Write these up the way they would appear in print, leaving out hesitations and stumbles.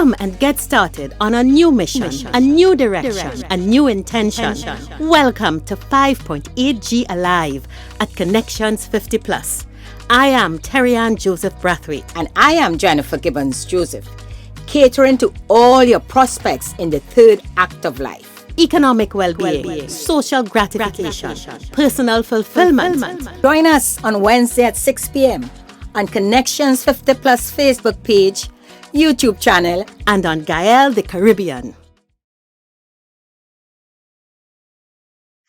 Come and get started on a new mission, a new direction, a new intention. Welcome to 5.8G Alive at Connections 50 Plus. I am Terry-Ann Joseph Brathwaite. And I am Jennifer Gibbons Joseph, catering to all your prospects in the third act of life. Economic well-being, social gratification, personal fulfillment. Join us on Wednesday at 6 p.m. on Connections 50 Plus Facebook page, YouTube channel, and on Gael the Caribbean.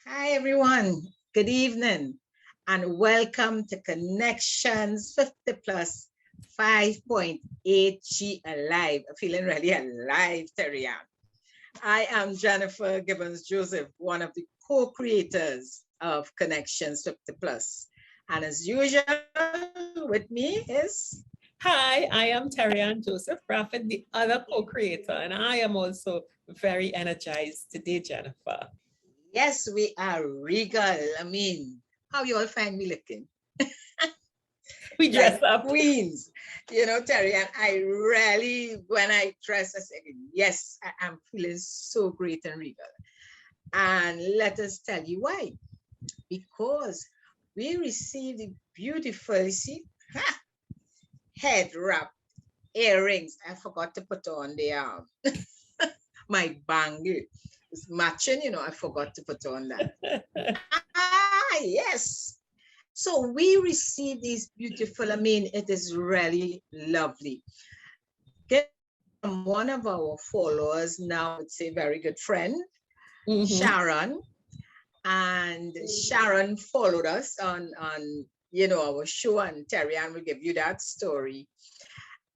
Hi everyone, good evening and welcome to Connections 50 Plus 5.8G Alive. I'm feeling really alive, Terry-Ann. I am Jennifer Gibbons Joseph, one of the co-creators of Connections 50 Plus. And as usual, with me is... Hi, I am Terry-Ann Joseph Brathwaite, the other co-creator, and I am also very energized today, Jennifer. Yes, we are regal. I mean, how you all find me looking? We dress up. Queens. You know, Terry-Ann, I really, when I dress, I say, yes, I am feeling so great and regal. And let us tell you why. Because we received the beautiful, you see, head wrap, earrings. I forgot to put on the my bangle. It's matching, you know, I forgot to put on that. Yes. So we received these beautiful, I mean, it is really lovely. From one of our followers, now it's a very good friend, Sharon. And Sharon followed us on you know, our show, and Terry-Ann will give you that story,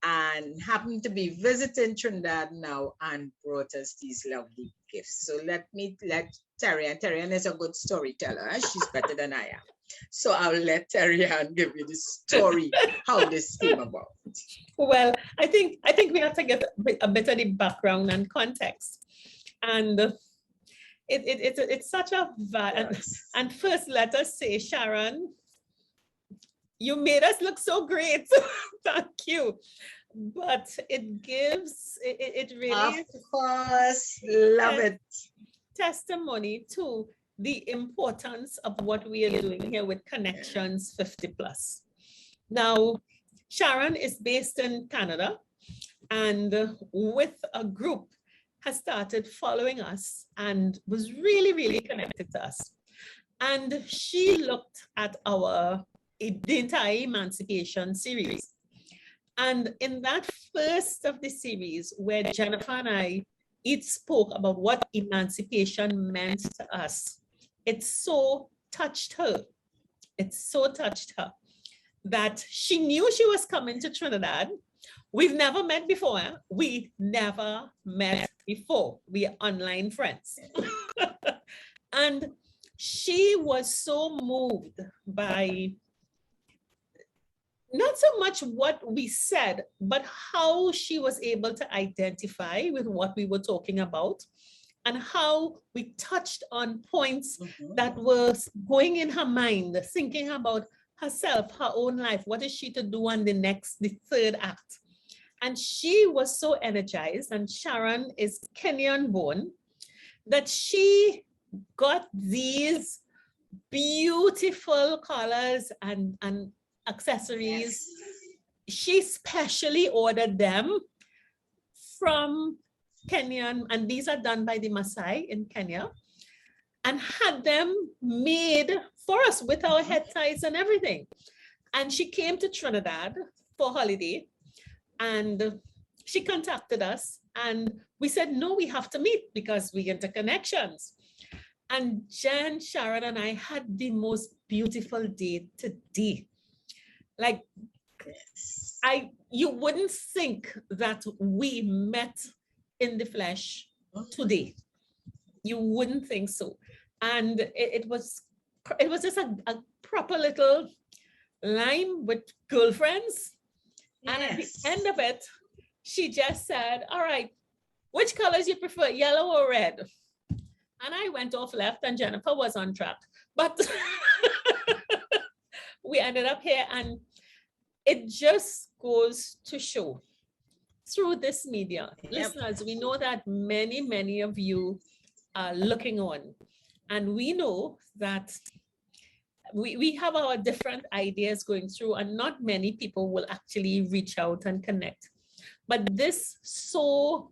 and happened to be visiting Trinidad now and brought us these lovely gifts. So let Terry-Ann is a good storyteller. She's better than I am. So I'll let Terry-Ann give you the story, how this came about. Well, I think we have to get a bit of the background and context. And it's such a and first let us say, Sharon, you made us look so great. Thank you. But it gives, it really, of course, love it. Testimony to the importance of what we are doing here with Connections 50 Plus. Now, Sharon is based in Canada and with a group has started following us and was really, really connected to us. And she looked at the entire Emancipation series. And in that first of the series, where Jennifer and I each spoke about what emancipation meant to us, it so touched her. It so touched her that she knew she was coming to Trinidad. We've never met before. We never met before. We are online friends. And she was so moved by not so much what we said, but how she was able to identify with what we were talking about and how we touched on points that were going in her mind, thinking about herself, her own life. What is she to do on the third act? And she was so energized, and Sharon is Kenyan born, that she got these beautiful colors and accessories. Yes. She specially ordered them from Kenyan, and these are done by the Maasai in Kenya, and had them made for us with our head ties and everything. And she came to Trinidad for holiday, and she contacted us, and we said, no, we have to meet because we're interconnections. And Jen, Sharon, and I had the most beautiful day today. Like, you wouldn't think that we met in the flesh today. You wouldn't think so. And it was just a proper little line with girlfriends. Yes. And at the end of it, she just said, all right, which colors you prefer, yellow or red? And I went off left and Jennifer was on track. But we ended up here, and it just goes to show through this media. Yep. Listeners, we know that many of you are looking on, and we know that we have our different ideas going through, and not many people will actually reach out and connect. But this so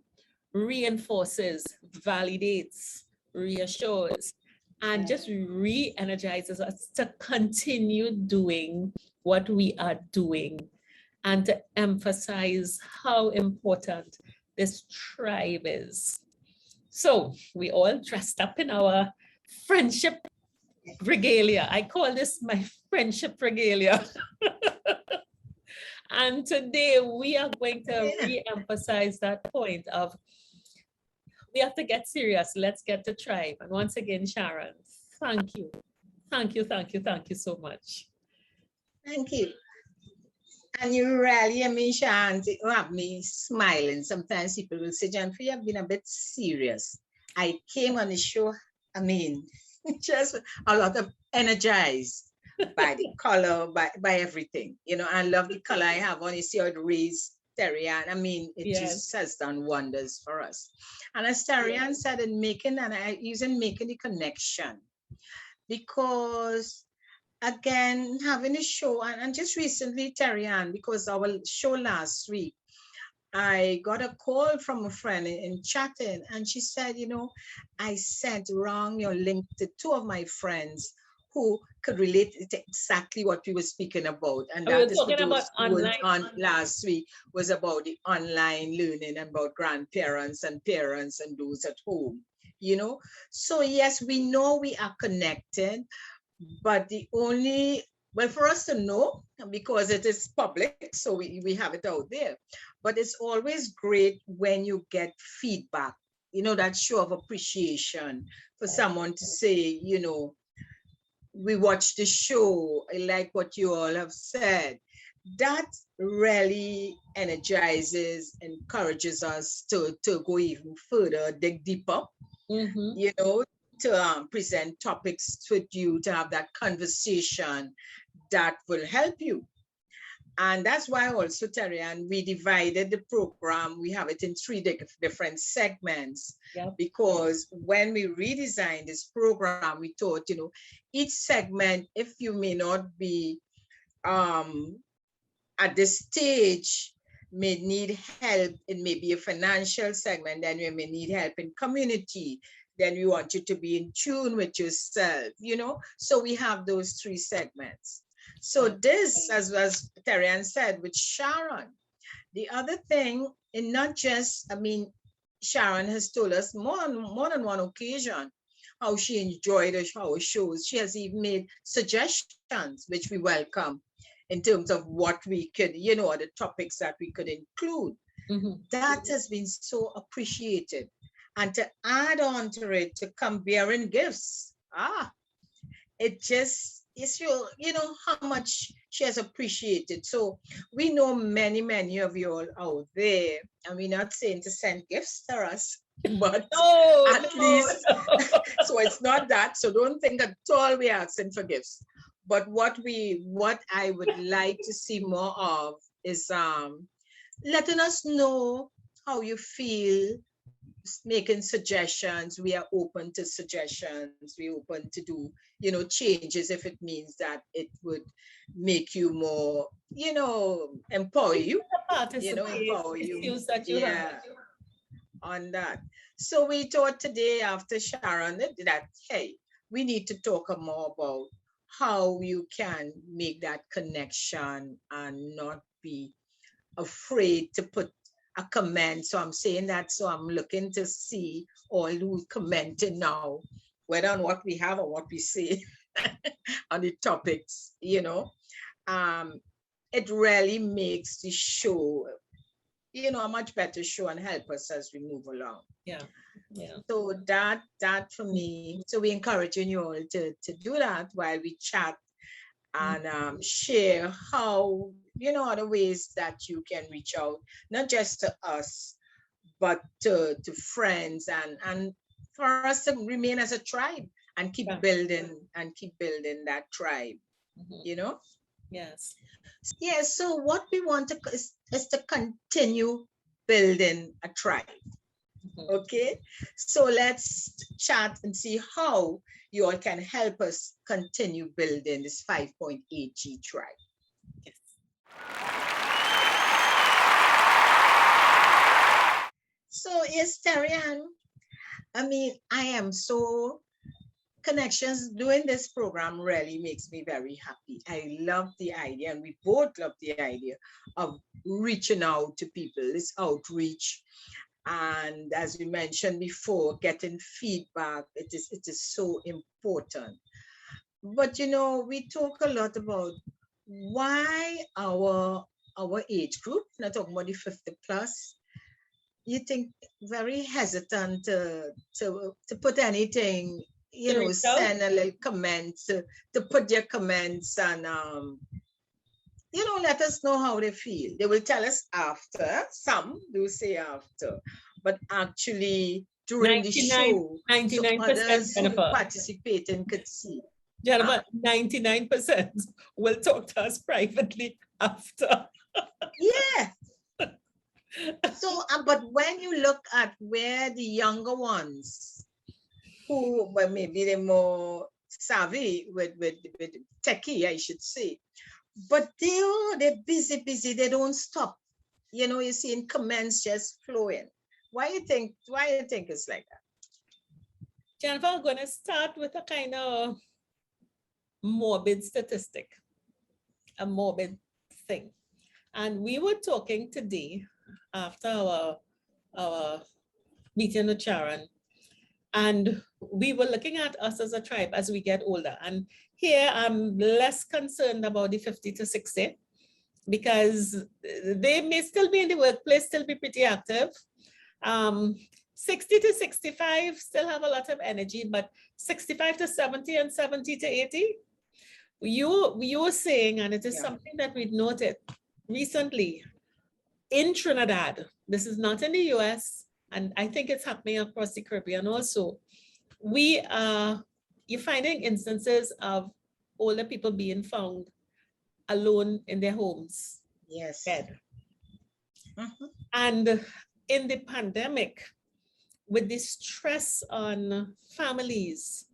reinforces, validates, reassures, and just re-energizes us to continue doing what we are doing, and to emphasize how important this tribe is. So we all dressed up in our friendship regalia. I call this my friendship regalia. And today we are going to re-emphasize that point of we have to get serious. Let's get to tribe. And once again, Sharon, thank you. Thank you so much. Thank you. And you really, I mean, Sharon, you have me smiling. Sometimes people will say, Jennifer, you have been a bit serious. I came on the show, I mean, just a lot of energized by the color, by everything. You know, I love the color I have on. You see how it raised Terian. I mean, it just has done wonders for us. And as Terian said, in making, and I using making the connection, because again, having a show, and just recently, Terian, because our show last week, I got a call from a friend in chatting, and she said, you know, I sent wrong your link to two of my friends who could relate to exactly what we were speaking about. And that is what was on last week, was about the online learning, about grandparents and parents and those at home, you know. So yes, we know we are connected, but the only, well, for us to know, because it is public, so we have it out there. But it's always great when you get feedback, you know, that show of appreciation for someone to say, you know, we watched the show, I like what you all have said. That really energizes, encourages us to go even further, dig deeper, you know, to present topics with you, to have that conversation that will help you. And that's why also, Terry, and we divided the program. We have it in 3 different segments, because when we redesigned this program, we thought, you know, each segment, if you may not be at this stage, may need help in maybe a financial segment, then you may need help in community, then we want you to be in tune with yourself, you know? So we have those 3 segments. So this, as Terian said, with Sharon, the other thing, and not just, I mean, Sharon has told us more than one occasion how she enjoyed our shows. She has even made suggestions, which we welcome, in terms of what we could, you know, the topics that we could include. That has been so appreciated. And to add on to it, to come bearing gifts, it just is, you know, how much she has appreciated. So we know many of you all out there, and we're not saying to send gifts to us, but at least, so it's not that. So don't think at all we're asking for gifts. But what I would like to see more of is letting us know how you feel, making suggestions. We are open to suggestions. We're open to do, you know, changes if it means that it would make you more, you know, empower you, you know, empower you. On that. So we thought today after Sharon that, hey, we need to talk more about how you can make that connection and not be afraid to put a comment. So I'm saying that, so I'm looking to see all who's commenting now, whether on what we have or what we say on the topics, you know. It really makes the show, you know, a much better show and help us as we move along. So that for me, so we encouraging you all to do that while we chat and share how, you know, other ways that you can reach out, not just to us, but to friends, and for us to remain as a tribe and keep building that tribe, you know? Yes. Yeah, so what we want to is to continue building a tribe. Okay, so let's chat and see how you all can help us continue building this 5.8G tribe. Yes. So yes, Terry-Ann, I mean, I am so Connections doing this program really makes me very happy. I love the idea, and we both love the idea of reaching out to people, this outreach. And as we mentioned before, getting feedback, it is so important. But you know, we talk a lot about why our age group, not talking about the 50 plus, you think very hesitant to put anything, you know, send a little comments, to put your comments, and you know, let us know how they feel. They will tell us after. Some do say after, but actually during the show, 99%, so others who Jennifer. participating could see. Jennifer, 99% will talk to us privately after. Yeah. So, but when you look at where the younger ones, who, well, maybe they're more savvy with techie, I should say, but they're busy, they don't stop. You know, you're seeing comments just flowing. Why you think it's like that? Jennifer, I'm going to start with a kind of morbid statistic, a morbid thing. And we were talking today after our meeting with Sharon, and we were looking at us as a tribe as we get older. And here I'm less concerned about the 50 to 60 because they may still be in the workplace, still be pretty active. 60 to 65 still have a lot of energy, but 65 to 70 and 70 to 80, you were saying, and it is something that we've noted recently in Trinidad. This is not in the US, and I think it's happening across the Caribbean also. You're finding instances of older people being found alone in their homes. Yes. Dead. And in the pandemic, with the stress on families,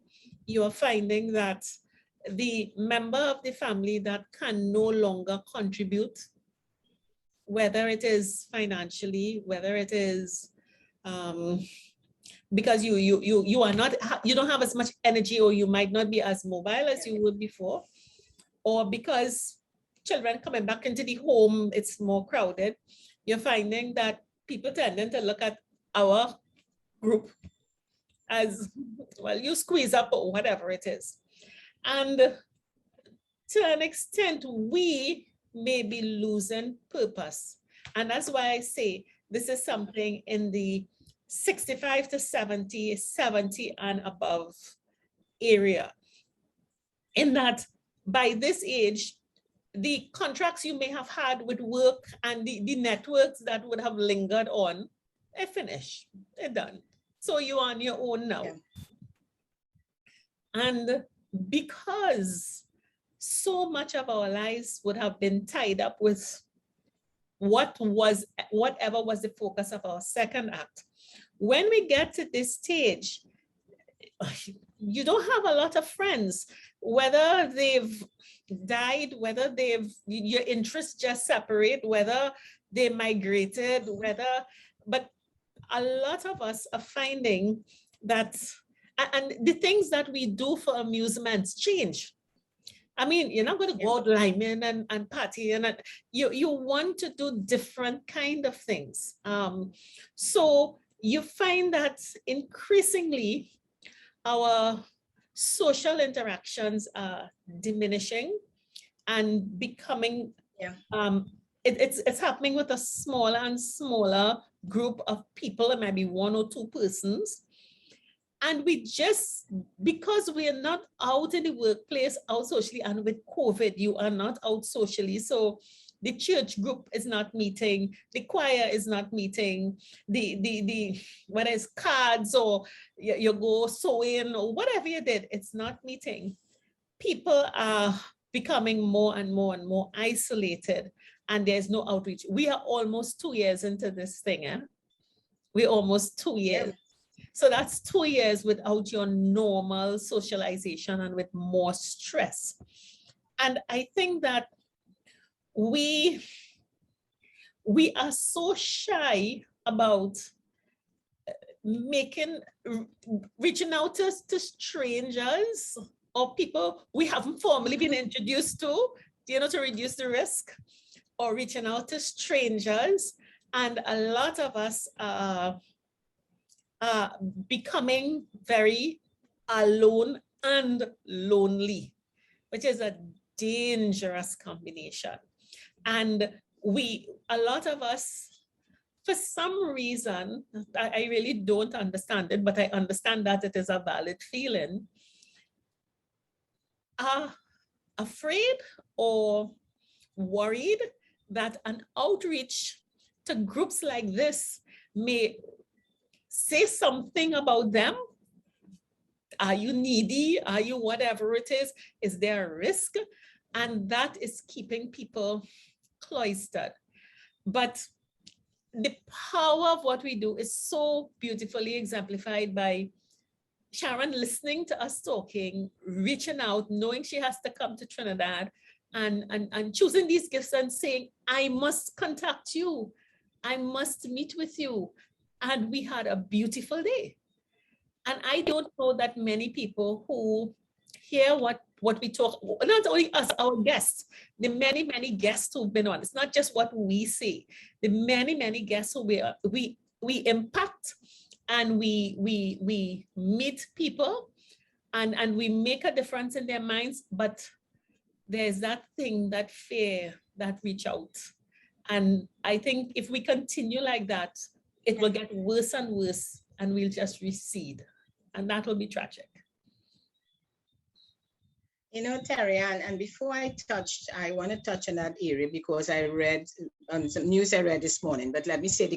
you are finding that the member of the family that can no longer contribute, whether it is financially, whether it is because you are not, you don't have as much energy, or you might not be as mobile as you would before, or because children coming back into the home, it's more crowded. You're finding that people tending to look at our group as, well, you squeeze up or whatever it is. And to an extent, we may be losing purpose. And that's why I say this is something in the 65 to 70, 70 and above area. In that by this age, the contracts you may have had with work and the networks that would have lingered on, they're finished, they're done. So you're on your own now. Yeah. And because so much of our lives would have been tied up with whatever was the focus of our second act, when we get to this stage, you don't have a lot of friends, whether they've died, whether your interests just separate, whether they migrated, but a lot of us are finding that, and the things that we do for amusements change. I mean, you're not going to go out liming and party, and you want to do different kind of things. So you find that increasingly our social interactions are diminishing and becoming, it's happening with a smaller and smaller group of people, maybe one or two persons. And we just, because we are not out in the workplace, out socially, and with COVID, you are not out socially. So the church group is not meeting, the choir is not meeting, the whether it's cards or you go sewing or whatever you did, it's not meeting. People are becoming more and more and more isolated. and there's no outreach. We are almost 2 years into this thing, eh? We're almost 2 years. So that's 2 years without your normal socialization and with more stress. And I think that we are so shy about reaching out to strangers or people we haven't formally been introduced to, to reduce the risk, or reaching out to strangers. And a lot of us are becoming very alone and lonely, which is a dangerous combination. And a lot of us, for some reason, I really don't understand it, but I understand that it is a valid feeling, are afraid or worried that an outreach to groups like this may say something about them. Are you needy? Are you whatever it is? Is there a risk? And that is keeping people cloistered. But the power of what we do is so beautifully exemplified by Sharon listening to us talking, reaching out, knowing she has to come to Trinidad, and choosing these gifts and saying, I must contact you. I must meet with you. And we had a beautiful day. And I don't know that many people who hear what we talk, not only us, our guests, the many, many guests who've been on. It's not just what we say. The many, many guests who we impact, and we meet people and we make a difference in their minds. But there's that thing, that fear, that reach out. And I think if we continue like that, it will get worse and worse, and we'll just recede. And that will be tragic. Terry, and before I want to touch on that area, because I read on some news I read this morning, but let me say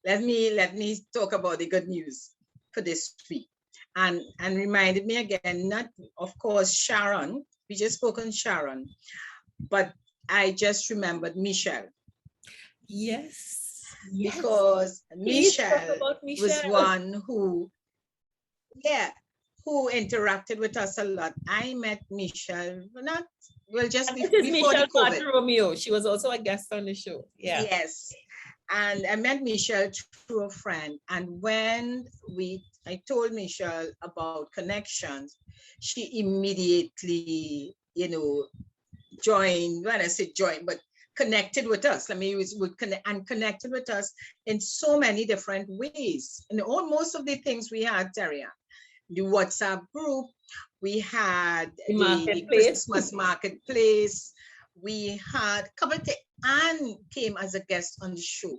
let me talk about the good news for this week. And reminded me again, not, of course, Sharon, we just spoke on Sharon, but I just remembered Michelle. Yes. Because Michelle was one who interacted with us a lot. I met Michelle, just before the COVID. Romeo. She was also a guest on the show. Yeah. Yes. And I met Michelle through a friend. And when I told Michelle about connections, she immediately, joined, when I say joined, but connected with us. Let me use connected with us in so many different ways. And most of the things we had, Terry, the WhatsApp group, we had the Christmas marketplace, we had a couple of things. Anne came as a guest on the show.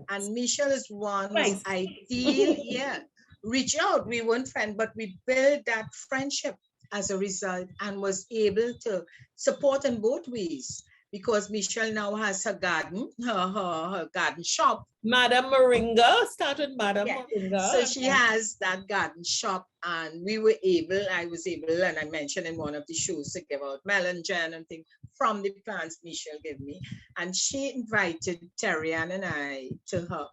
And Michelle is one who's ideal, reach out. We weren't friends, but we built that friendship as a result, and was able to support in both ways. Because Michelle now has her garden, her garden shop. Madame Moringa started Moringa. So she has that garden shop, and I was able, and I mentioned in one of the shows, to give out melon jam and things from the plants Michelle gave me. And she invited Terry Ann and I to her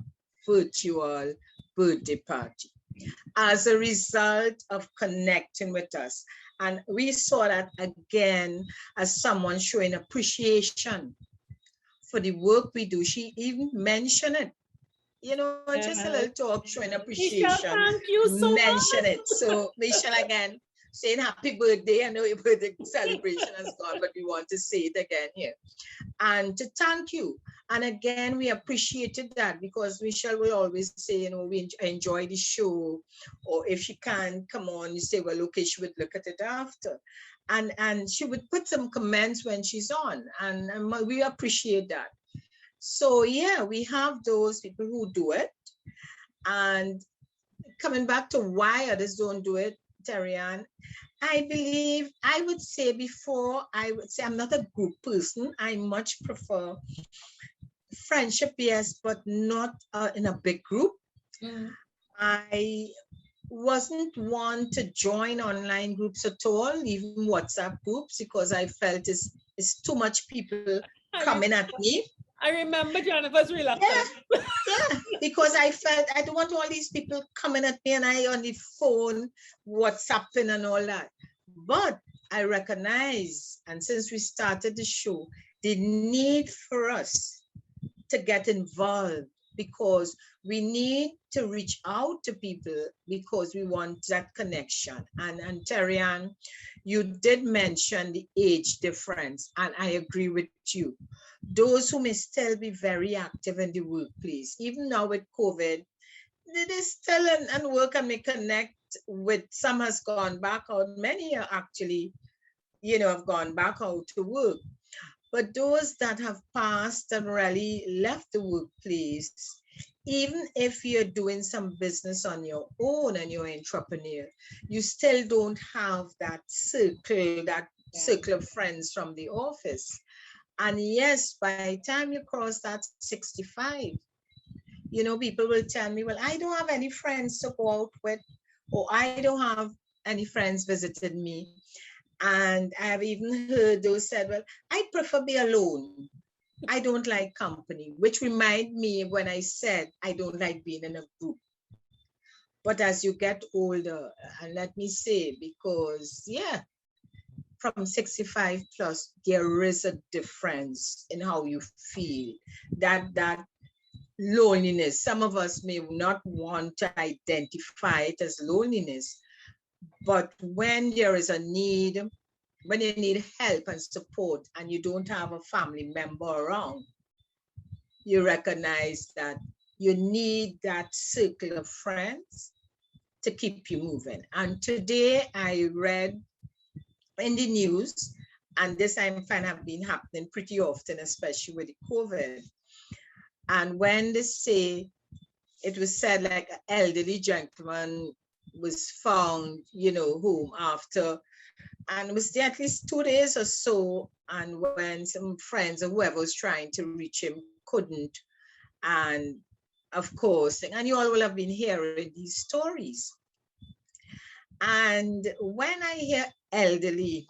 virtual birthday party as a result of connecting with us. And we saw that again as someone showing appreciation for the work we do. She even mentioned it, just a little talk showing appreciation. Michelle, thank you so mention it. So Michelle, again, saying happy birthday. I know your birthday celebration has gone, but we want to say it again here. And to thank you. And again, we appreciated that, because Michelle will always say, we enjoy the show, or if she can't come on, you say, well, okay, she would look at it after. And she would put some comments when she's on, and we appreciate that. So yeah, we have those people who do it. And coming back to why others don't do it, Terry Ann, I would say I'm not a group person. I much prefer friendship, yes, but not in a big group. I wasn't one to join online groups at all, even WhatsApp groups, because I felt it's too much people coming at me. I remember Jennifer's reluctance. Yeah, because I felt I don't want all these people coming at me and I on the phone, WhatsApping and all that. But I recognize, and since we started the show, the need for us to get involved, because we need to reach out to people because we want that connection. And Terry Ann, you did mention the age difference, and I agree with you. Those who may still be very active in the workplace, even now with COVID, they still and work and may connect with, some has gone back out, many are actually, have gone back out to work. But those that have passed and really left the workplace, even if you're doing some business on your own and you're an entrepreneur, you still don't have that circle of friends from the office. And yes, by the time you cross that 65, people will tell me, well, I don't have any friends to go out with, or I don't have any friends visited me. And I have even heard those said, well, I prefer be alone. I don't like company, which remind me when I said I don't like being in a group. But as you get older, and let me say, because from 65 plus, there is a difference in how you feel. That loneliness, some of us may not want to identify it as loneliness, but when there is a need, when you need help and support and you don't have a family member around, you recognize that you need that circle of friends to keep you moving. And today I read in the news, and this I find have been happening pretty often, especially with the COVID. And when they say, it was said like an elderly gentleman was found, home after, and was there at least 2 days or so. And when some friends or whoever was trying to reach him couldn't. And of course, and you all will have been hearing these stories. And when I hear elderly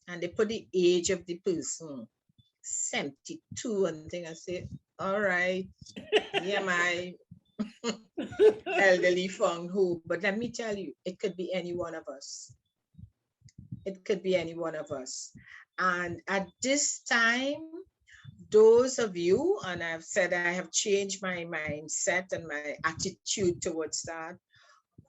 and they put the age of the person, 72, and thing, I say, all right, yeah, my elderly found home. But let me tell you, it could be any one of us. It could be any one of us. And at this time, those of you, and I've said I have changed my mindset and my attitude towards that,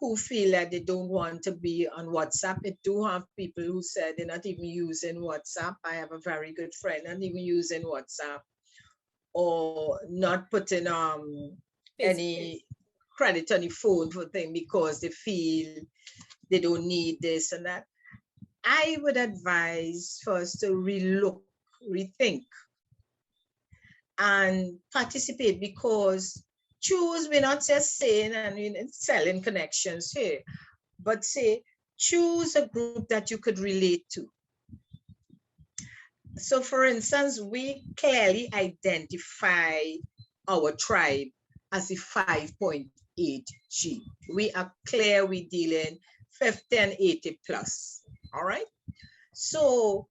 who feel that they don't want to be on WhatsApp. I do have people who said they're not even using WhatsApp. I have a very good friend not even using WhatsApp, or not putting any credit on the phone for thing because they feel they don't need this and that. I would advise for us to relook, rethink, and participate, because choose, we're not just saying and selling connections here, but say choose a group that you could relate to. So for instance, we clearly identify our tribe as the 5.8G. We are clear we dealing 50 and 80 plus, all right? So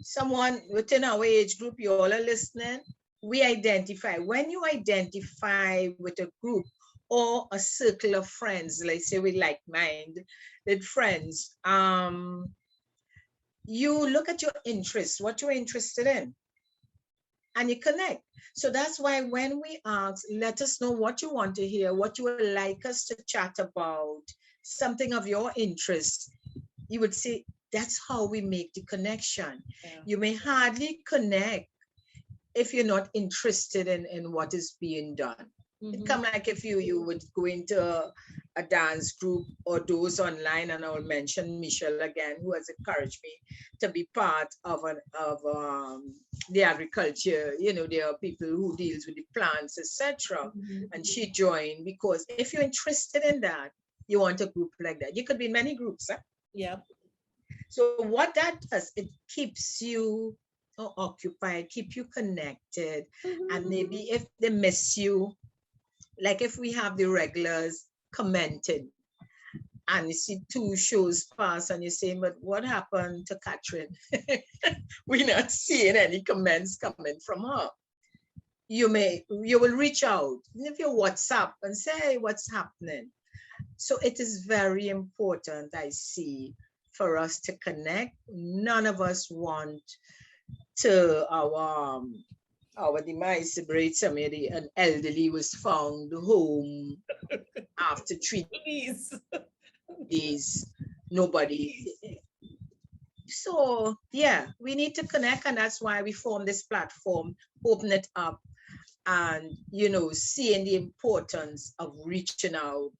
someone within our age group, you all are listening, we identify. When you identify with a group or a circle of friends, like say we like-minded friends, you look at your interests, what you're interested in, and you connect. So that's why when we ask, let us know what you want to hear, what you would like us to chat about, something of your interest, you would say, that's how we make the connection. Yeah. You may hardly connect if you're not interested in what is being done. Mm-hmm. It come like if you would go into a dance group or those online, and I'll mention Michelle again, who has encouraged me to be part of the agriculture. There are people who deals with the plants, etc. Mm-hmm. And she joined because if you're interested in that, you want a group like that. You could be in many groups. Huh? Yeah. So what that does, it keeps you occupied, keep you connected. Mm-hmm. And maybe if they miss you, like if we have the regulars commenting and you see 2 shows pass and you say, but what happened to Catherine? We're not seeing any comments coming from her. you will reach out, if you WhatsApp and say, hey, what's happening? So it is very important, I see, for us to connect. None of us want to our demise. Somebody, an elderly was found home after 3 days. Nobody. So yeah, we need to connect, and that's why we formed this platform, open it up, and seeing the importance of reaching out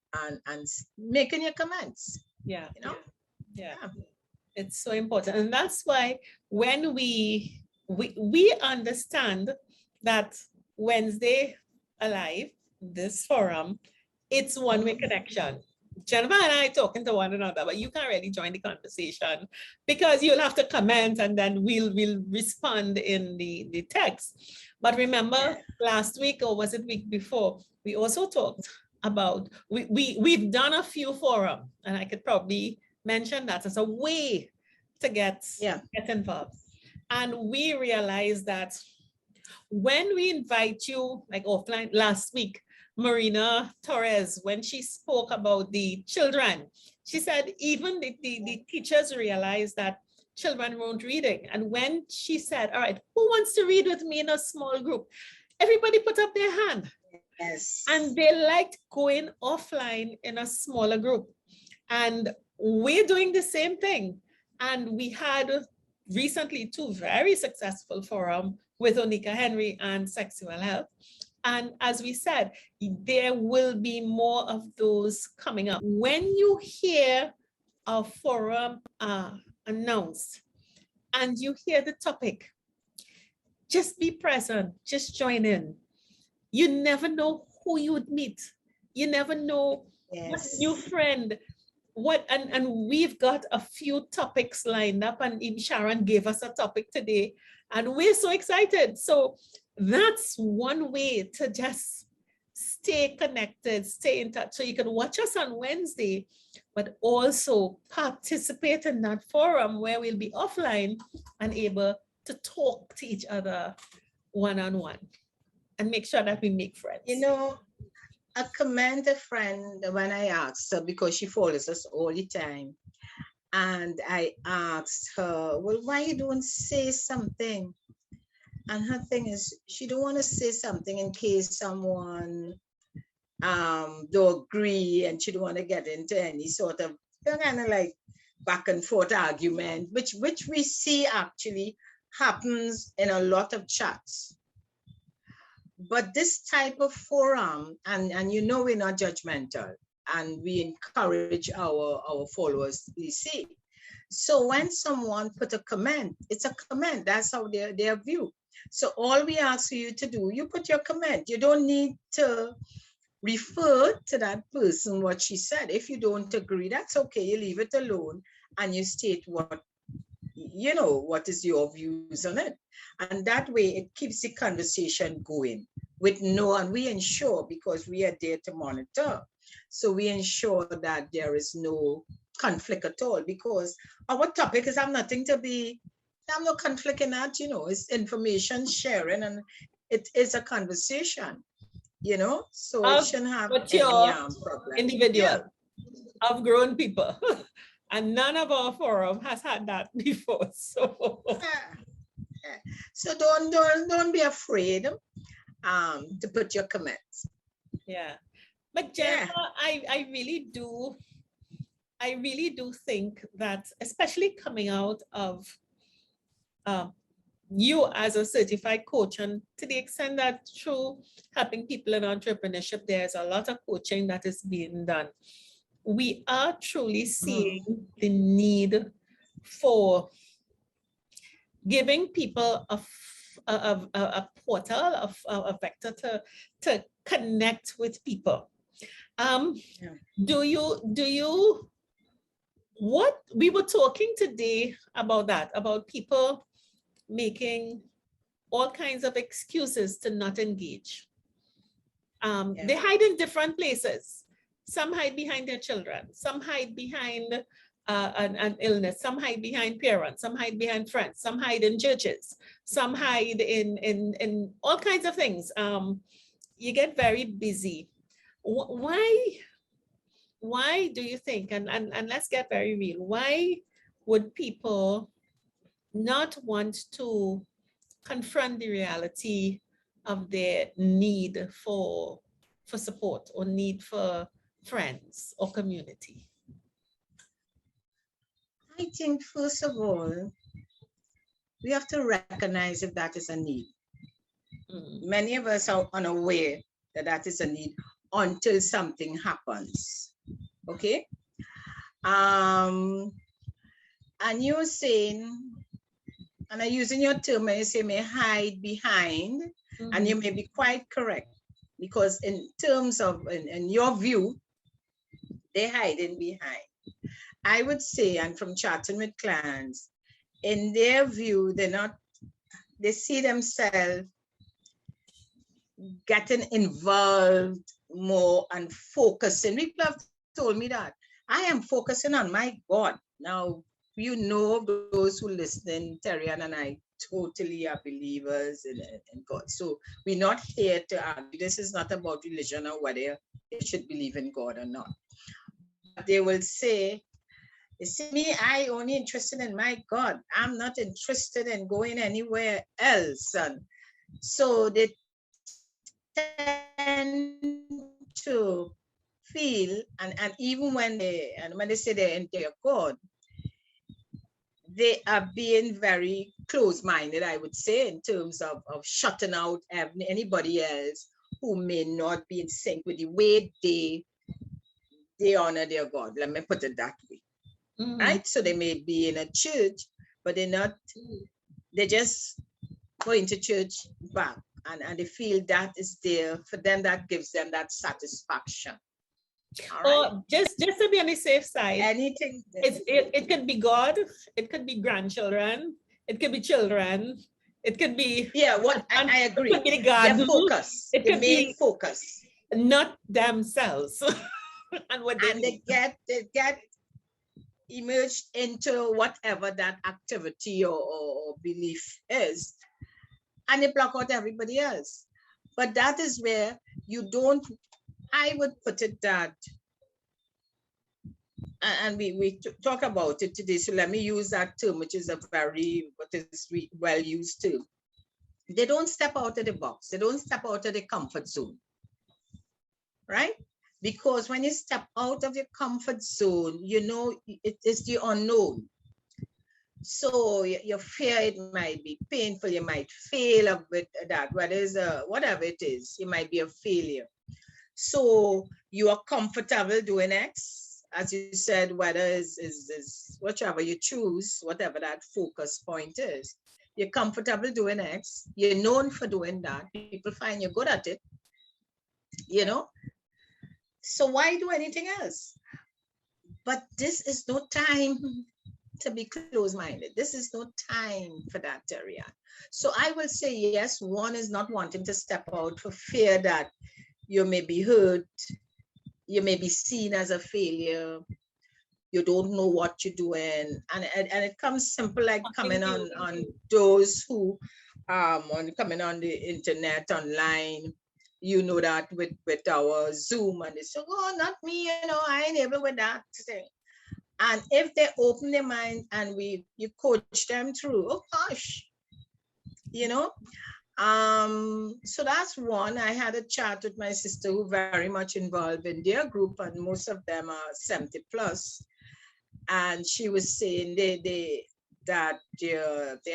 and making your comments. Yeah. It's so important, and that's why when we understand that Wednesday Alive, this forum, it's one-way connection. Jennifer and I talking to one another, but you can't really join the conversation because you'll have to comment, and then we'll respond in the text. But remember, last week, or was it week before, we also talked about, we've done a few forums, and I could probably mention that as a way to get involved. And we realized that when we invite you, like offline, last week, Marina Torres, when she spoke about the children, she said even the teachers realized that children weren't reading. And when she said, all right, who wants to read with me in a small group? Everybody put up their hand. Yes. And they liked going offline in a smaller group. And we're doing the same thing. And we had recently 2 very successful forums with Onika Henry and Sexual Health. And as we said, there will be more of those coming up. When you hear a forum announced and you hear the topic, just be present, just join in. You never know who you would meet. You never know what new friend, and we've got a few topics lined up, and even Sharon gave us a topic today, and we're so excited. So that's one way to just stay connected, stay in touch. So you can watch us on Wednesday, but also participate in that forum where we'll be offline and able to talk to each other one-on-one and make sure that we make friends. I commend a friend when I asked her, because she follows us all the time. And I asked her, well, why you don't say something? And her thing is, she don't want to say something in case someone don't agree, and she don't want to get into any sort of kind of like back and forth argument, which we see actually happens in a lot of chats. But this type of forum, and we're not judgmental, and we encourage our followers to see. So when someone put a comment, it's a comment. That's how their view. So all we ask you to do, you put your comment. You don't need to refer to that person, what she said. If you don't agree, that's okay. You leave it alone and you state what is your views on it. And that way it keeps the conversation going and we ensure, because we are there to monitor. So we ensure that there is no conflict at all, because our topic is I'm no conflict in that, it's information sharing, and it is a conversation, so it shouldn't have any problem. Individual of grown people. And none of our forum has had that before. So so don't be afraid to put your comments. Yeah. But Jennifer, I really do think that, especially coming out of you as a certified coach, and to the extent that through helping people in entrepreneurship, there's a lot of coaching that is being done. We are truly seeing the need for giving people a portal, a vector to connect with people. Do you, what we were talking today about that, about people making all kinds of excuses to not engage. They hide in different places. Some hide behind their children. Some hide behind an illness. Some hide behind parents, some hide behind friends, some hide in churches, some hide in all kinds of things. You get very busy. Why do you think, and let's get very real, why would people not want to confront the reality of their need for support or need for friends or community? I think, first of all, we have to recognize if that is a need. Many of us are unaware that that is a need until something happens. Okay? And you're saying, and I'm using your term, when you say may hide behind, and you may be quite correct, because in terms of, in your view, they're hiding behind. I would say, and from chatting with clients, in their view, they see themselves getting involved more and focusing. People have told me that I am focusing on my God. Now, you know, those who listen, Terry and I totally are believers in God. So we're not here to argue. This is not about religion or whether they should believe in God or not. But they will say, you see me, I only interested in my God. I'm not interested in going anywhere else. And so they tend to feel, and even when they say they're into your God, they are being very close-minded, I would say, in terms of shutting out anybody else who may not be in sync with the way they honor their God. Let me put it that way. Right? So they may be in a church, but they just going to church back, and they feel that is there for them, that gives them that satisfaction. Or just to be on the safe side, anything. It could be God, it could be grandchildren, it could be children, it could be I agree. It could be God. Their focus. It could be focus, not themselves. And what they get emerged into whatever that activity or belief is, and they block out everybody else. But that is where you don't, I would put it that, and we talk about it today, so let me use that term, which is a very well used term. They don't step out of the box. They don't step out of the comfort zone, right? Because when you step out of your comfort zone, you know, it is the unknown. So your fear, it might be painful. You might fail with that. Whatever it is, you might be a failure. So you are comfortable doing X, as you said, whether is whichever you choose, whatever that focus point is. You're comfortable doing X. You're known for doing that. People find you're good at it, you know. So why do anything else? But this is no time to be close-minded. This is no time for that, Terry. So I will say, yes, one is not wanting to step out for fear that you may be hurt, you may be seen as a failure, you don't know what you're doing. And it comes simple, like coming on those who coming on the internet, online. You know that with our Zoom, and they say, oh, not me, you know, I ain't able with that thing. And if they open their mind and you coach them through, oh gosh, you know. So that's one. I had a chat with my sister who very much involved in their group, and most of them are 70 plus. And she was saying they have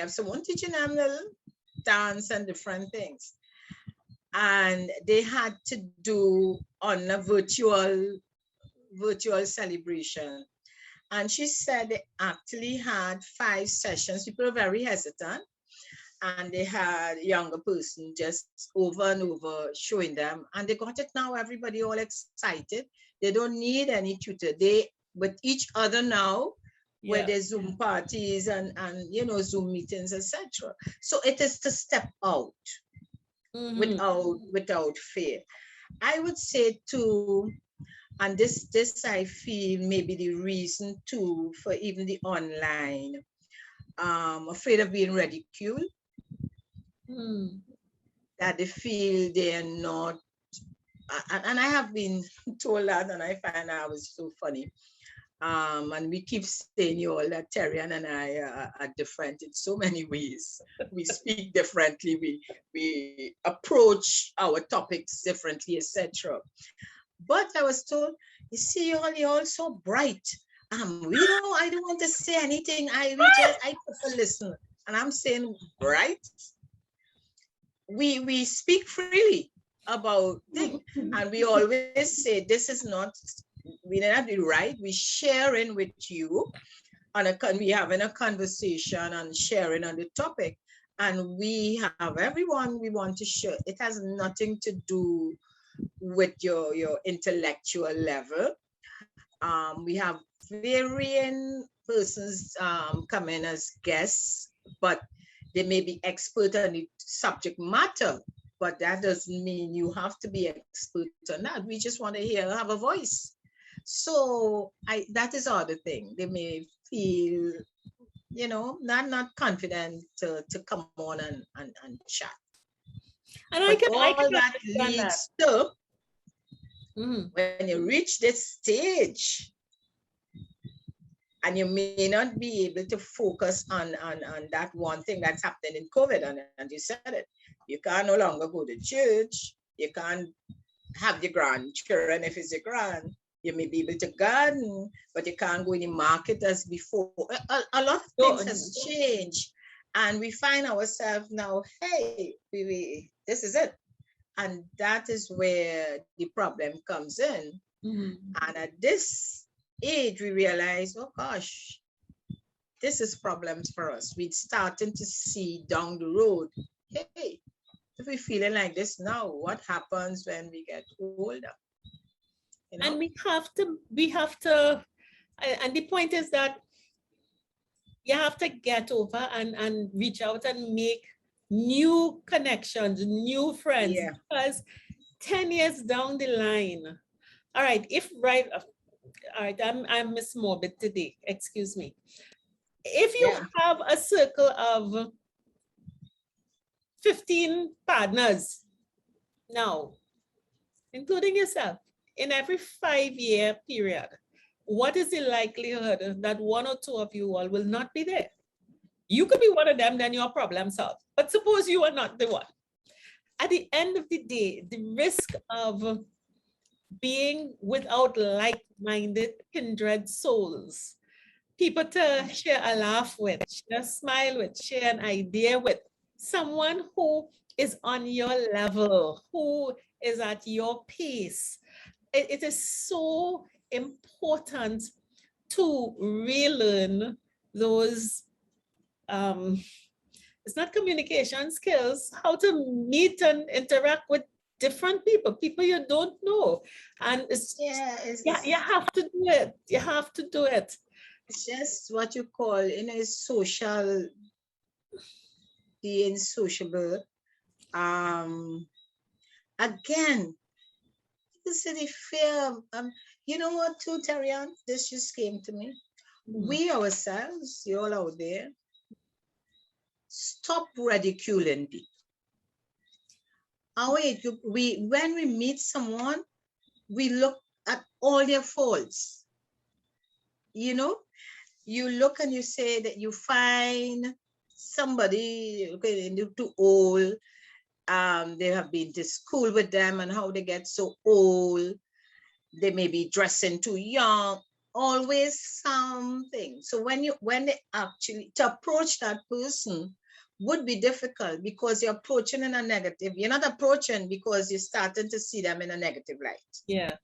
someone teaching them little dance and different things. And they had to do on a virtual celebration. And she said they actually had 5 sessions. People were very hesitant. And they had a younger person just over and over showing them. And they got it now, everybody all excited. They don't need any tutor. They with each other now, with their Zoom parties and you know, Zoom meetings, etc. So it is to step out. Without fear. I would say too, And this I feel maybe the reason too for even the online, afraid of being ridiculed, that they feel they're not, and I have been told that, and I find that was so funny. And we keep saying you all that Terrian and I are different in so many ways. We speak differently, we approach our topics differently, etc. But I was told, you see, you're all so bright. I don't want to say anything. I prefer listen. And I'm saying, bright. We speak freely about things, and we always say this is not. We not be right. We sharing with you we having a conversation and sharing on the topic, and we have everyone we want to share. It has nothing to do with your intellectual level. We have varying persons come in as guests, but they may be expert on the subject matter, but that doesn't mean you have to be expert on that. We just want to have a voice. So that is all the thing. They may feel, not confident to come on and chat. And I can that leads to when you reach this stage, and you may not be able to focus on that one thing that's happening in COVID, and you said it. You can no longer go to church. You can't have your grandchildren if it's your grand. You may be able to garden, but you can't go in the market as before. A lot of things has changed. And we find ourselves now, hey, this is it. And that is where the problem comes in. And at this age, we realize, oh gosh, this is problems for us. We're starting to see down the road, hey, if we're feeling like this now, what happens when we get older? And we have to, and the point is that you have to get over and reach out and make new connections, new friends, because 10 years down the line, all right, I'm Miss Morbid today, excuse me. If you have a circle of 15 partners now, including yourself, in every 5-year period, what is the likelihood that one or two of you all will not be there? You could be one of them, then your problem solved. But suppose you are not the one. At the end of the day, the risk of being without like-minded, kindred souls, people to share a laugh with, share a smile with, share an idea with, someone who is on your level, who is at your pace. It is so important to relearn those, it's not communication skills, how to meet and interact with different people you don't know. And you have to do it. You have to do it. It's just what you call, social, being sociable. Again, this is the fear. You know what, too, Terrian? This just came to me. We ourselves, you all out there, stop ridiculing people. When we meet someone, we look at all their faults. You look and you say that you find somebody too old. They have been to school with them and how they get so old. They may be dressing too young. Always something. So when they actually to approach that person would be difficult because you're approaching in a negative. You're not approaching because you're starting to see them in a negative light. Yeah.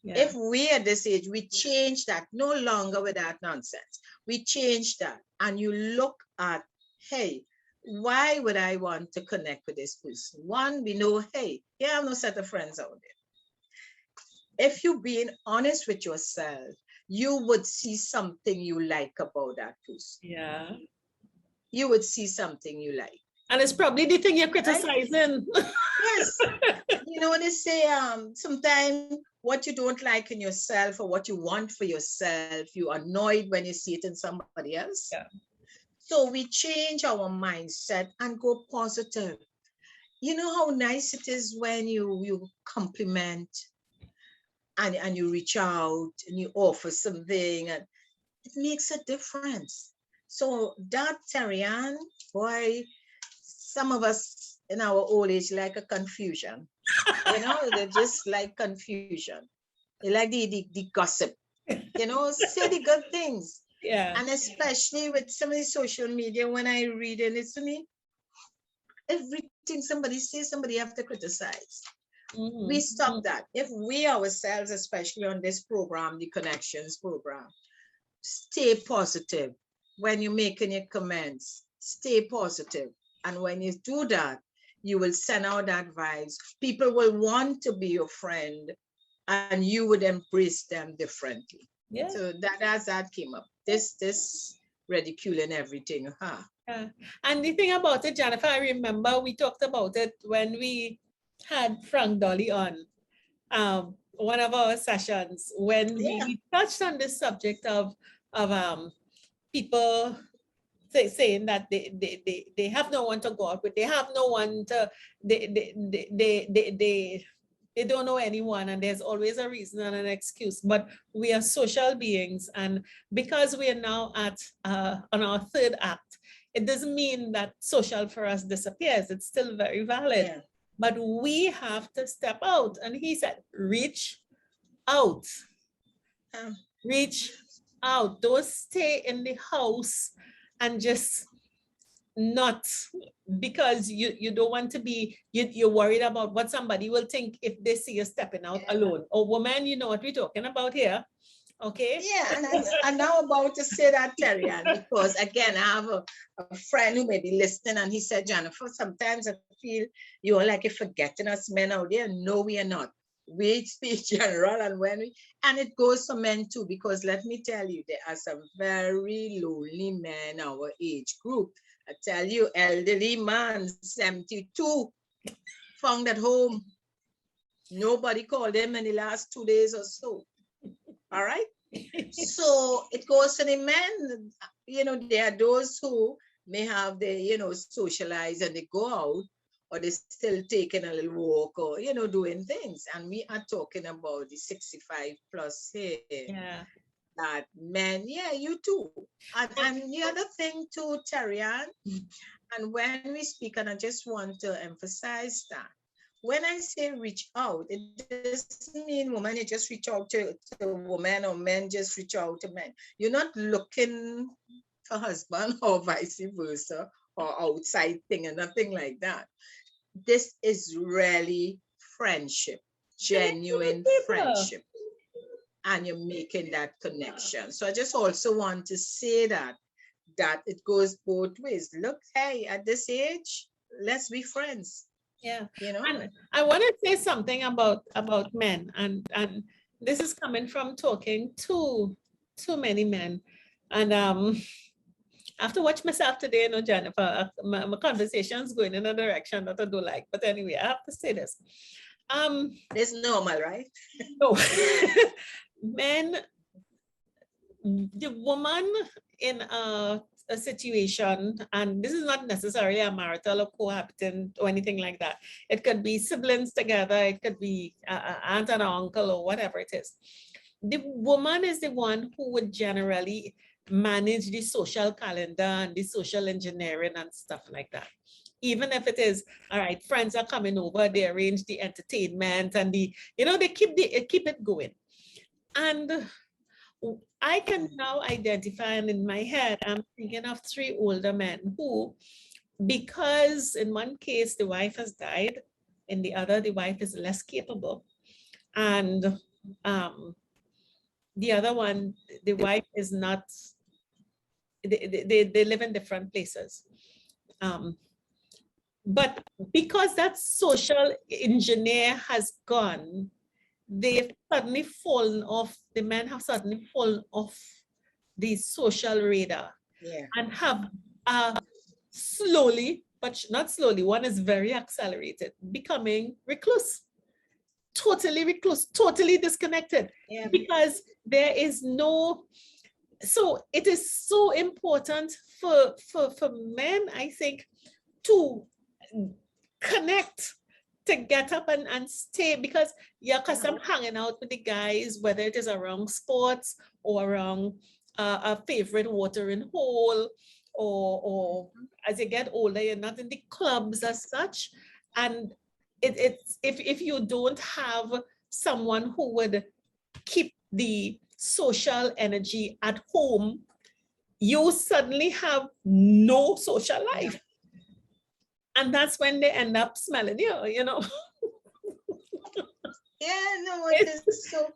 If we at this age, we change that, no longer with that nonsense. We change that and you look at, hey, why would I want to connect with this person? One, we know, hey, you have no set of friends out there. If you're being honest with yourself, you would see something you like about that person. Yeah. You would see something you like. And it's probably the thing you're criticizing. Right? Yes. They say sometimes what you don't like in yourself or what you want for yourself, you're annoyed when you see it in somebody else. Yeah. So we change our mindset and go positive. You know how nice it is when you compliment and you reach out and you offer something, and it makes a difference. So that, Terry-Ann, boy, some of us in our old age like a confusion. They just like confusion. They like the gossip, say the good things. Yeah. And especially with some of the social media, when I read it, it's to me, everything somebody says, somebody have to criticize. We stop that. If we ourselves, especially on this program, the Connections program, stay positive. When you're making your comments, stay positive. And when you do that, you will send out that vibes. People will want to be your friend and you would embrace them differently. Yeah. So that came up. This ridiculing everything. Yeah. And the thing about it, Jennifer, I remember we talked about it when we had Frank Dolly on one of our sessions, when we touched on this subject of people saying that they have no one to go out with, they have no one to, they don't know anyone, and there's always a reason and an excuse. But we are social beings, and because we are now at on our third act, it doesn't mean that social for us disappears. It's still very valid. Yeah. But we have to step out. And he said, reach out. Reach out. Don't stay in the house and just not, because you don't want to be, you're worried about what somebody will think if they see you stepping out alone. Oh, woman, you know what we're talking about here. Okay. Yeah, and I'm now about to say that, Terry-Ann, because again, I have a friend who may be listening, and he said, Jennifer, sometimes I feel you're like you're forgetting us men out there. No, we are not. We speak general, and it goes for men too, because let me tell you, there are some very lonely men our age group. I tell you, elderly man, 72, found at home. Nobody called him in the last 2 days or so. All right. So it goes to the men. There are those who may have socialize and they go out, or they're still taking a little walk, or doing things. And we are talking about the 65 plus here. Yeah. That men, you too. And the other thing too, Terry-Ann, and when we speak, and I just want to emphasize that, when I say reach out, it doesn't mean women, you just reach out to women, or men just reach out to men. You're not looking for husband or vice versa, or outside thing, and nothing like that. This is really friendship, genuine friendship. And you're making that connection. So I just also want to say that it goes both ways. Look, hey, at this age, let's be friends. Yeah. And I want to say something about men, and this is coming from talking to many men. And I have to watch myself today, Jennifer. My conversation's going in a direction that I don't like. But anyway, I have to say this. It's normal, right? No. Men, the woman in a situation, and this is not necessarily a marital or cohabiting or anything like that. It could be siblings together. It could be aunt and uncle or whatever it is. The woman is the one who would generally manage the social calendar and the social engineering and stuff like that. Even if it is, all right, friends are coming over, they arrange the entertainment and they keep it going. And I can now identify, and in my head, I'm thinking of 3 older men who, because in one case, the wife has died, in the other, the wife is less capable. And the other one, the wife is not, they live in different places. But because that social engineer has gone, they've suddenly fallen off, the men have suddenly fallen off the social radar, and have slowly, but not slowly, one is very accelerated, becoming recluse. totally recluse, totally disconnected, Yeah. because there is no, so it is so important for men, I think, to connect, to get up and stay, because yeah, because I'm hanging out with the guys, whether it is around sports or around a favorite watering hole, or as you get older, you're not in the clubs as such. And it's if you don't have someone who would keep the social energy at home, you suddenly have no social life. And that's when they end up smelling you, you know. Yeah, no, it is so,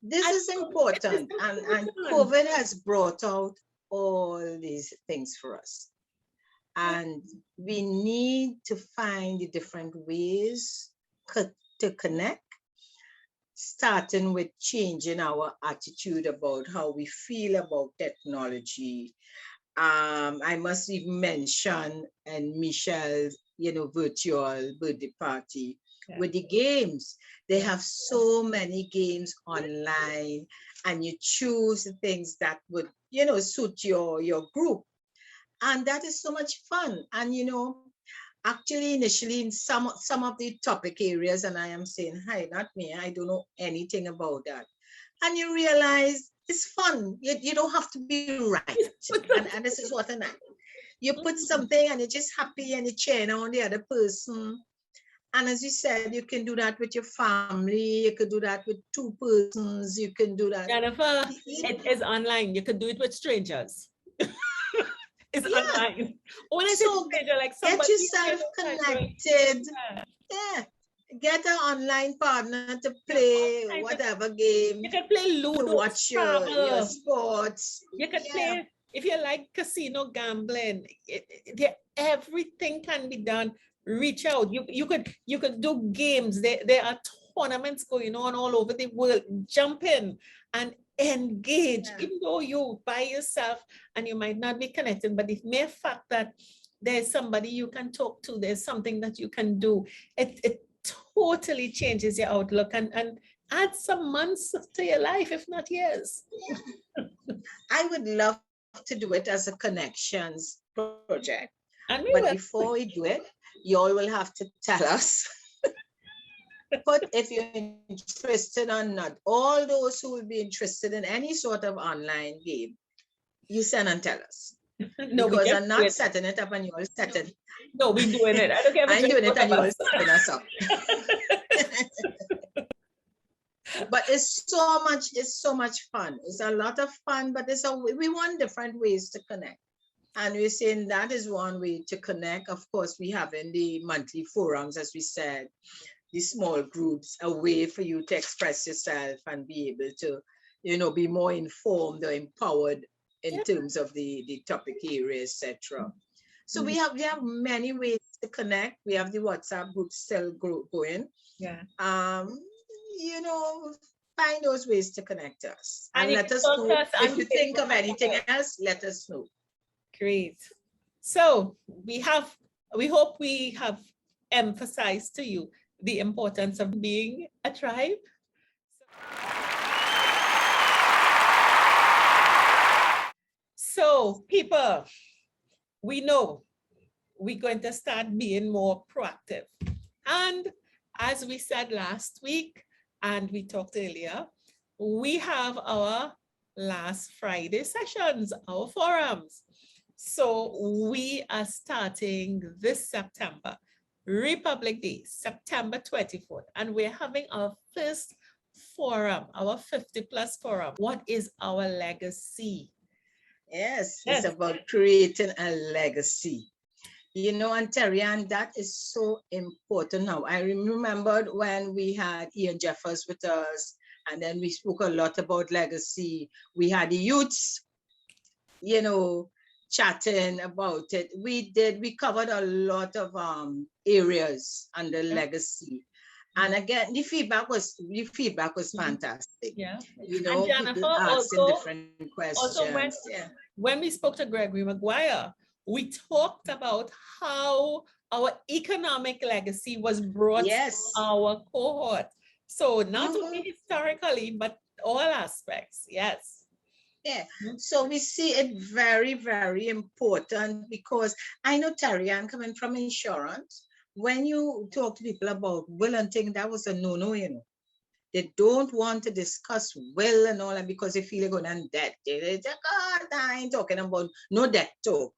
this is important. And COVID has brought out all these things for us. And we need to find the different ways to connect, starting with changing our attitude about how we feel about technology. I must even mention and Michelle's, virtual birthday party with the games. They have so many games online, and you choose the things that would, suit your group. And that is so much fun. And, actually, initially in some of the topic areas, and I am saying, hi, not me, I don't know anything about that. And you realize it's fun. You don't have to be right. And this is what I like. You put something and you're just happy and you're cheering on the other person. And as you said, you can do that with your family. You could do that with two persons. You can do that. Jennifer, it is online. You can do it with strangers. It's online. When I say stranger, like somebody, get yourself connected. Yeah. Get an online partner to play whatever game. You can play Ludo, to watch your sports. You can play, if you like casino gambling, everything can be done. Reach out. You could do games. There are tournaments going on all over the world. Jump in and engage, even though you by yourself and you might not be connected, but the mere fact that there's somebody you can talk to, there's something that you can do, it totally changes your outlook and adds some months to your life, if not years. I would love to do it as a connections project. But before we do it, you all will have to tell us. But if you're interested or not, all those who will be interested in any sort of online game, you send and tell us. No, because I'm not setting it up and you all set it. No, we're doing it. I don't care. I'm doing it and you all setting us up. But it's so much fun. It's a lot of fun, but we want different ways to connect. And we're saying that is one way to connect. Of course, we have in the monthly forums, as we said, the small groups, a way for you to express yourself and be able to, be more informed or empowered in terms of the topic area, etc. So we have many ways to connect. We have the WhatsApp group still going. Yeah. Find those ways to connect us. And let us know if you think of anything else, let us know. Great. So we hope we have emphasized to you the importance of being a tribe. So people, we know we're going to start being more proactive. And as we said last week, and we talked earlier, we have our last Friday sessions, our forums. So we are starting this September, Republic Day, September 24th, and we're having our first forum, our 50+ forum. What is our legacy? Yes, it's about creating a legacy. And Terry-Ann, that is so important now. I remembered when we had Ian Jeffers with us, and then we spoke a lot about legacy. We had the youths, chatting about it. We covered a lot of areas under legacy. And again, the feedback was fantastic. Yeah. And Jennifer, asking different questions. Also when we spoke to Gregory Maguire, we talked about how our economic legacy was brought to our cohort. So not only historically, but all aspects. Yes. Yeah. So we see it very, very important because I know, Terry, I'm coming from insurance. When you talk to people about will and thing, that was a no-no, you know. They don't want to discuss will and all that because they feel they're going to debt. They say, God, I ain't talking about no debt talk.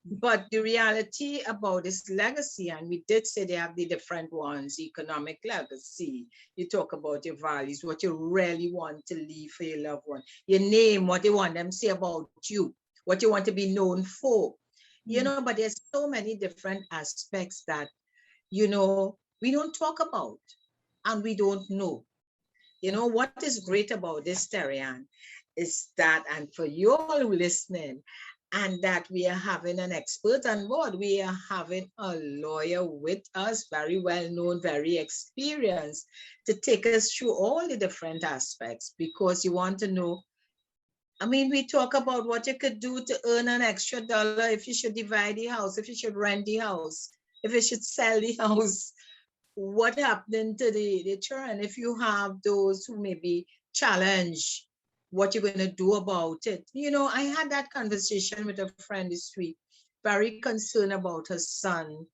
But the reality about this legacy, and we did say they have the different ones, economic legacy. You talk about your values, what you really want to leave for your loved one, your name, what you want them to say about you, what you want to be known for. You know, but there's so many different aspects that, you know, we don't talk about and we don't know. You know, what is great about this, Terian, is that, and for you all listening, and that we are having an expert on board. We are having a lawyer with us, very well known, very experienced, to take us through all the different aspects, because you want to know. I mean, we talk about what you could do to earn an extra dollar, if you should divide the house, if you should rent the house, if you should sell the house, what happened to the children, if you have those who maybe challenge what you're going to do about it. You know, I had that conversation with a friend this week, very concerned about her son.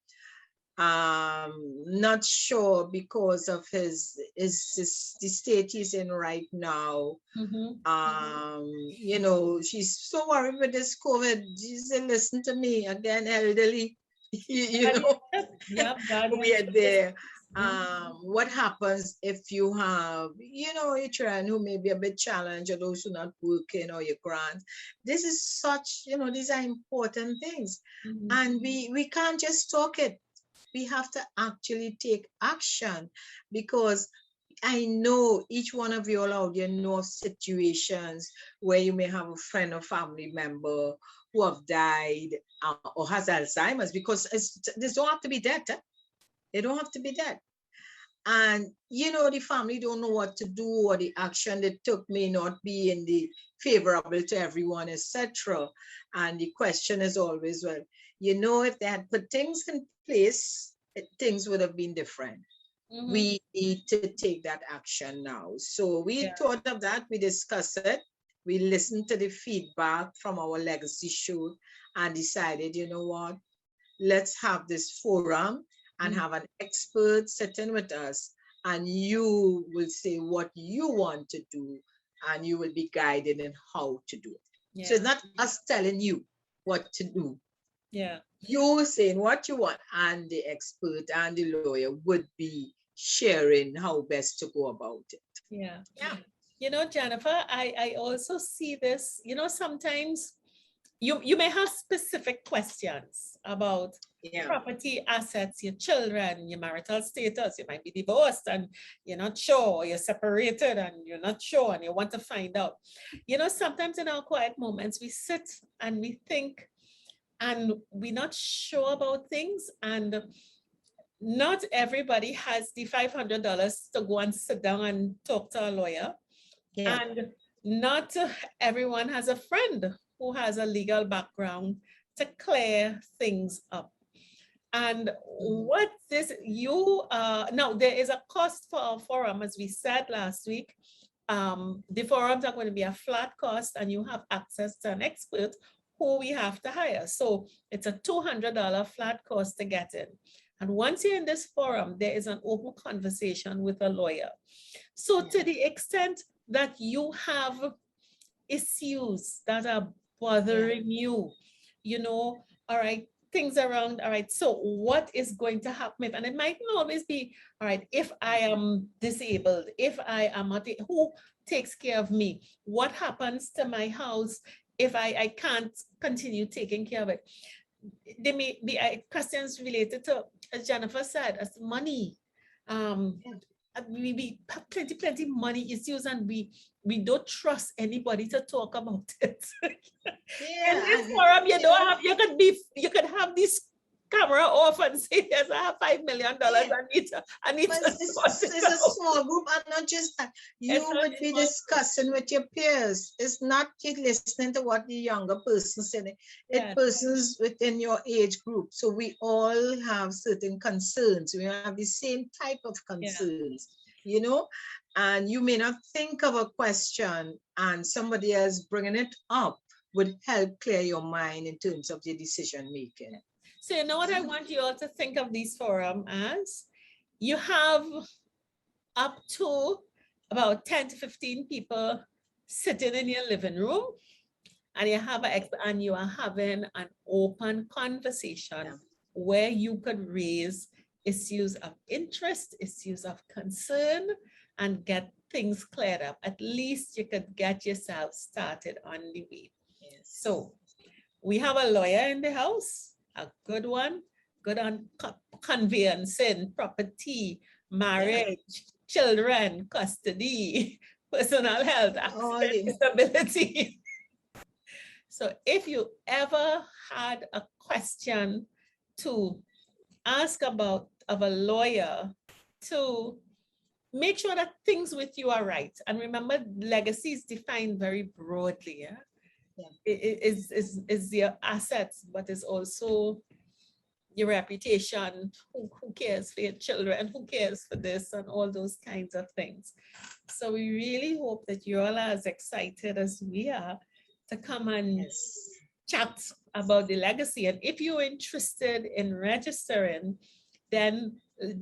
Not sure because of his the state he's in right now. You know, she's so worried with this COVID. She said, listen to me, again, elderly. You know, we are there. What happens if you have, you know, a child who may be a bit challenged, or those who are not working, or your grants? This is such, you know, these are important things. And we can't just talk it. We have to actually take action, because I know each one of you all out there know of situations where you may have a friend or family member who have died or has Alzheimer's, because this don't have to be dead. They don't have to be dead. And, you know, the family don't know what to do, or the action they took may not be in the favorable to everyone, etc. And the question is always, well, you know, if they had put things in place, things would have been different. We need to take that action now. So we thought of that, we discussed it, we listened to the feedback from our legacy show, and decided, you know what, let's have this forum and have an expert sitting with us, and you will say what you want to do, and you will be guided in how to do it. So it's not us telling you what to do. You're saying what you want, and the expert and the lawyer would be sharing how best to go about it. You know, Jennifer, I also see this, you know, sometimes you may have specific questions about property, assets, your children, your marital status. You might be divorced and you're not sure, or you're separated and you're not sure, and you want to find out. You know, sometimes in our quiet moments, we sit and we think, and we're not sure about things, and not everybody has the $500 to go and sit down and talk to a lawyer. And not everyone has a friend who has a legal background to clear things up. And what this, now there is a cost for our forum, as we said last week. The forums are going to be a flat cost, and you have access to an expert who we have to hire. So it's a $200 flat cost to get in. And once you're in this forum, there is an open conversation with a lawyer. So to the extent that you have issues that are bothering you, you know, all right, things around, all right, so what is going to happen? And it might not always be, all right, if I am disabled, if I am not, who takes care of me? What happens to my house if I can't continue taking care of it? There may be questions related to, as Jennifer said, as money. We have plenty money issues, and we don't trust anybody to talk about it. In this forum, you could have this camera off and say, yes, I have $5 million. I need to it's a small group, and not just that. You would be discussing with your peers. It's not you listening to what the younger person said. It's persons within your age group. So we all have certain concerns. We have the same type of concerns. and you may not think of a question, and somebody else bringing it up would help clear your mind in terms of your decision making. So you know what I want you all to think of these forum as? You have up to about 10 to 15 people sitting in your living room, and you are having an open conversation where you could raise issues of interest, issues of concern, and get things cleared up. At least you could get yourself started on the way. Yes. So we have a lawyer in the house, a good one, good on conveyancing, property, marriage, children, custody, personal health, accessibility. So if you ever had a question to ask about of a lawyer, to make sure that things with you are right. And remember, legacy is defined very broadly. It is your assets, but it's also your reputation. Who cares for your children? Who cares for this? And all those kinds of things. So we really hope that you all are as excited as we are to come and chat about the legacy. And if you're interested in registering, then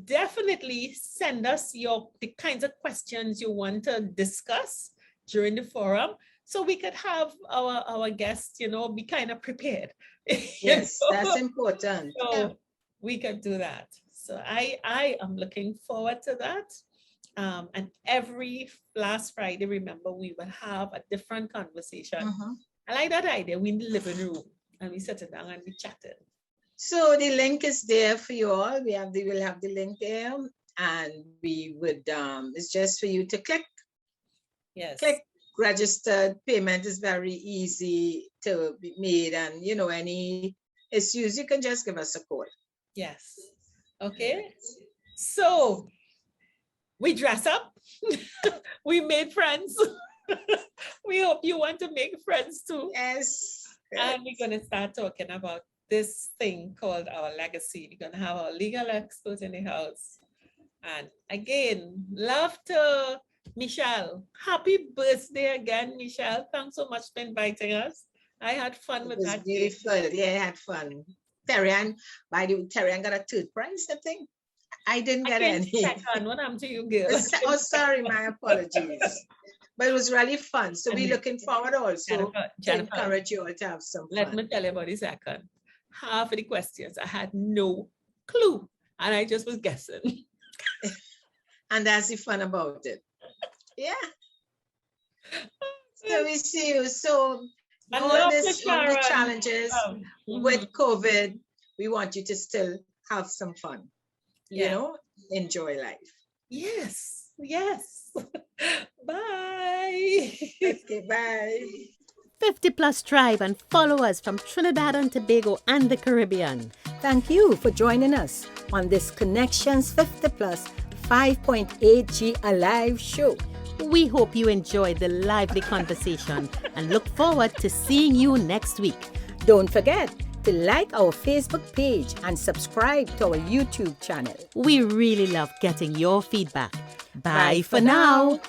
definitely send us the kinds of questions you want to discuss during the forum, so we could have our guests, be kind of prepared. Yes, that's important. So we could do that. So I am looking forward to that. And every last Friday, remember, we will have a different conversation. I like that idea. We in the living room and we sit down and we chatted. So the link is there for you all. We'll have the link there, and we would it's just for you to click. Yes. Click registered. Payment is very easy to be made, and any issues, you can just give us a call. Yes. Okay. So we dress up. We made friends. We hope you want to make friends too. Yes. And we're going to start talking about this thing called our legacy. We're going to have our legal expert in the house. And again, love to Michelle. Happy birthday again, Michelle. Thanks so much for inviting us. I had fun with that. Beautiful. Yeah, I had fun. Terrian, by the way, Terrian got a third prize, I think. I didn't get any. Second. What happened to you, girl? Oh, sorry, my apologies. But it was really fun. So we're looking forward also to encourage you all to have some fun. Let me tell you about the second. Half of the questions I had no clue, and I just was guessing. And that's the fun about it. Yeah. So we see you. So all the challenges with COVID, we want you to still have some fun. Enjoy life. Yes. Bye. Okay, bye. 50 Plus Tribe, and follow us from Trinidad and Tobago and the Caribbean. Thank you for joining us on this Connections 50 Plus 5.8G Alive show. We hope you enjoyed the lively conversation and look forward to seeing you next week. Don't forget to like our Facebook page and subscribe to our YouTube channel. We really love getting your feedback. Bye for now.